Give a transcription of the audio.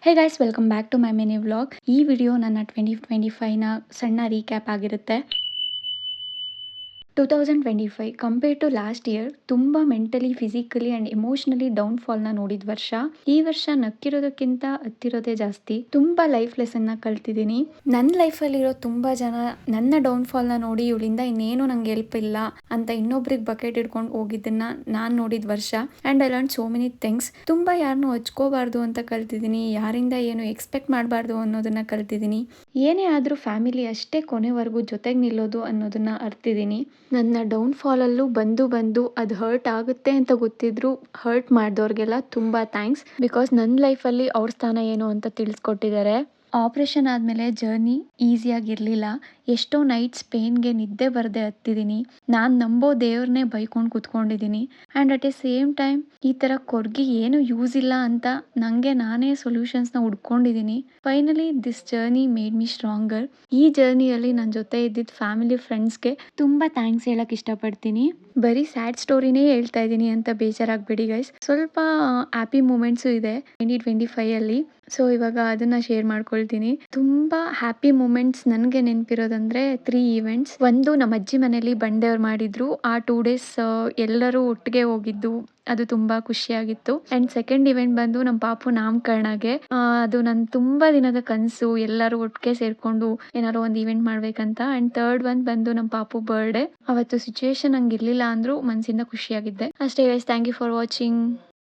Hey guys, welcome back to my mini vlog. ಈ video ನನ್ನ 2025ನ ಸಣ್ಣ ರೀಕ್ಯಾಪ್ ಆಗಿರುತ್ತೆ. 2025 ಕಂಪೇರ್ ಟು ಲಾಸ್ಟ್ ಇಯರ್ ತುಂಬ ಮೆಂಟಲಿ, ಫಿಸಿಕಲಿ ಆ್ಯಂಡ್ ಎಮೋಷ್ನಲಿ ಡೌನ್ಫಾಲ್ನ ನೋಡಿದ ವರ್ಷ. ಈ ವರ್ಷ ನಕ್ಕಿರೋದಕ್ಕಿಂತ ಹತ್ತಿರೋದೇ ಜಾಸ್ತಿ. ತುಂಬ ಲೈಫ್ ಲೆಸನ್ನ ಕಲ್ತಿದ್ದೀನಿ. ನನ್ನ ಲೈಫಲ್ಲಿರೋ ತುಂಬ ಜನ ನನ್ನ ಡೌನ್ಫಾಲ್ನ ನೋಡಿ ಇವಳಿಂದ ಇನ್ನೇನು ನಂಗೆ ಹೆಲ್ಪ್ ಇಲ್ಲ ಅಂತ ಇನ್ನೊಬ್ರಿಗೆ ಬಕೆಟ್ ಹಿಡ್ಕೊಂಡು ಹೋಗಿದ್ದನ್ನ ನಾನು ನೋಡಿದ ವರ್ಷ. And I learn so many things. ತುಂಬ ಯಾರನ್ನೂ ಹಚ್ಕೋಬಾರ್ದು ಅಂತ ಕಲ್ತಿದ್ದೀನಿ. ಯಾರಿಂದ ಏನು ಎಕ್ಸ್ಪೆಕ್ಟ್ ಮಾಡಬಾರ್ದು ಅನ್ನೋದನ್ನ ಕಲ್ತಿದ್ದೀನಿ. ಏನೇ ಆದರೂ ಫ್ಯಾಮಿಲಿ ಅಷ್ಟೇ ಕೊನೆವರೆಗೂ ಜೊತೆಗೆ ನಿಲ್ಲೋದು ಅನ್ನೋದನ್ನ ಅರ್ತಿದ್ದೀನಿ. ನನ್ನ ಡೌನ್ಫಾಲಲ್ಲೂ ಬಂದು ಅದು ಹರ್ಟ್ ಆಗುತ್ತೆ ಅಂತ ಗೊತ್ತಿದ್ರು ಹರ್ಟ್ ಮಾಡಿದವ್ರಿಗೆಲ್ಲ ತುಂಬ ಥ್ಯಾಂಕ್ಸ್. ಬಿಕಾಸ್ ನನ್ನ ಲೈಫಲ್ಲಿ ಅವ್ರ ಸ್ಥಾನ ಏನು ಅಂತ ತಿಳಿಸ್ಕೊಟ್ಟಿದ್ದಾರೆ. ಆಪ್ರೇಷನ್ ಆದಮೇಲೆ ಜರ್ನಿ ಈಸಿಯಾಗಿರಲಿಲ್ಲ. ಎಷ್ಟೋ ನೈಟ್ಸ್ ಪೇನ್ಗೆ ನಿದ್ದೆ ಬರದೆ ಹತ್ತಿದ್ದೀನಿ. ನಾನು ನಂಬೋ ದೇವ್ರನ್ನೇ ಬೈಕೊಂಡು ಕೂತ್ಕೊಂಡಿದ್ದೀನಿ. And at a same time ಈ ಥರ ಕೊರ್ಗಿ ಏನು ಯೂಸ್ ಇಲ್ಲ ಅಂತ ನನಗೆ ನಾನೇ ಸೊಲ್ಯೂಷನ್ಸ್ನ ಹುಡ್ಕೊಂಡಿದ್ದೀನಿ. Finally this journey made me stronger. ಈ ಜರ್ನಿಯಲ್ಲಿ ನನ್ನ ಜೊತೆ ಇದ್ದಿದ್ದ ಫ್ಯಾಮಿಲಿ, ಫ್ರೆಂಡ್ಸ್ಗೆ ತುಂಬ ಥ್ಯಾಂಕ್ಸ್ ಹೇಳಕ್ಕೆ ಇಷ್ಟಪಡ್ತೀನಿ. ಬರೀ ಸ್ಯಾಡ್ ಸ್ಟೋರಿನೇ ಹೇಳ್ತಾ ಇದ್ದೀನಿ ಅಂತ ಬೇಜಾರಾಗಬೇಡಿ ಗೈಸ್. ಸ್ವಲ್ಪ ಹ್ಯಾಪಿ ಮೂಮೆಂಟ್ಸು ಇದೆ 2025ಅಲ್ಲಿ. ಸೊ ಇವಾಗ ಅದನ್ನ ಶೇರ್ ಮಾಡ್ಕೊಳ್ತೀನಿ. ತುಂಬ ಹ್ಯಾಪಿ ಮೂಮೆಂಟ್ಸ್ ನನಗೆ ನೆನಪಿರೋದಂದ್ರೆ 3 ಈವೆಂಟ್ಸ್. ಒಂದು, ನಮ್ಮ ಅಜ್ಜಿ ಮನೇಲಿ ಬಂಡೆಯವ್ರು ಮಾಡಿದ್ರು. ಆ 2 ಡೇಸ್ ಎಲ್ಲರೂ ಒಟ್ಟಿಗೆ ಹೋಗಿದ್ದು, ಅದು ತುಂಬ ಖುಷಿಯಾಗಿತ್ತು. ಆ್ಯಂಡ್ ಸೆಕೆಂಡ್ ಇವೆಂಟ್ ಬಂದು ನಮ್ಮ ಪಾಪು ನಾಮಕರಣಗೆ. ಅದು ನನ್ನ ತುಂಬ ದಿನದ ಕನಸು, ಎಲ್ಲರೂ ಒಟ್ಟಿಗೆ ಸೇರಿಕೊಂಡು ಏನಾದ್ರು ಒಂದು ಇವೆಂಟ್ ಮಾಡಬೇಕಂತ. ಆ್ಯಂಡ್ ಥರ್ಡ್ ಒನ್ ಬಂದು ನಮ್ಮ ಪಾಪು ಬರ್ಡೇ. ಅವತ್ತು ಸಿಚುವೇಶನ್ ಹಂಗೆ ಇರಲಿಲ್ಲ ಅಂದರೂ ಮನಸ್ಸಿಂದ ಖುಷಿಯಾಗಿದ್ದೆ ಅಷ್ಟೇ guys. Thank you for watching.